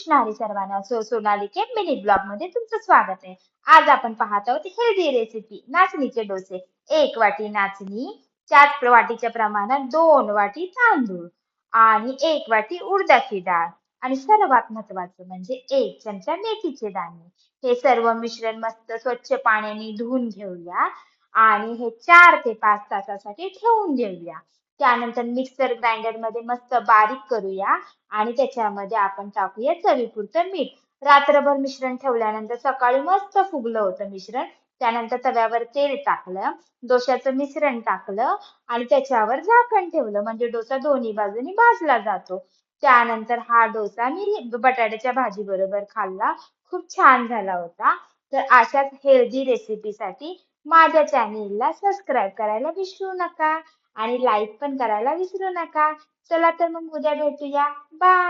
कृष्ण हरी सर्वांना. सोनालीचे mini blog मध्ये तुमचं स्वागत आहे. आज आपण पाहत आहोत हेल्दी रेसिपी नाचणीचे डोसे. 1 वाटी नाचणी, त्याच वाटीच्या प्रमाणात 2 वाटी तांदूळ आणि 1 वाटी उडदाची डाळ आणि सर्वात महत्वाचं म्हणजे 1 चमचा मेथीचे दाणे. हे सर्व मिश्रण मस्त स्वच्छ पाण्याने धुवून घेऊया आणि हे 4 ते 5 तासासाठी ठेवून देऊया. त्यानंतर मिक्सर ग्राइंडर मध्ये मस्त बारीक करूया आणि त्याच्यामध्ये आपण टाकूया चवीपुरतं मीठ. रात्रभर मिश्रण ठेवल्यानंतर सकाळी मस्त फुगलं होतं मिश्रण. त्यानंतर तव्यावर तेल टाकलं, डोश्याचं मिश्रण टाकलं आणि त्याच्यावर झाकण ठेवलं म्हणजे डोसा दोन्ही बाजूनी भाजला जातो. त्यानंतर हा डोसा मी बटाट्याच्या भाजी बरोबर खाल्ला. खूप छान झाला होता. तर अशाच हेल्दी रेसिपीसाठी माझ्या चॅनेलला सबस्क्राईब करायला विसरू नका आणि लाईक पण करायला विसरू नका. चला तर मग उद्या भेटूया. बाय.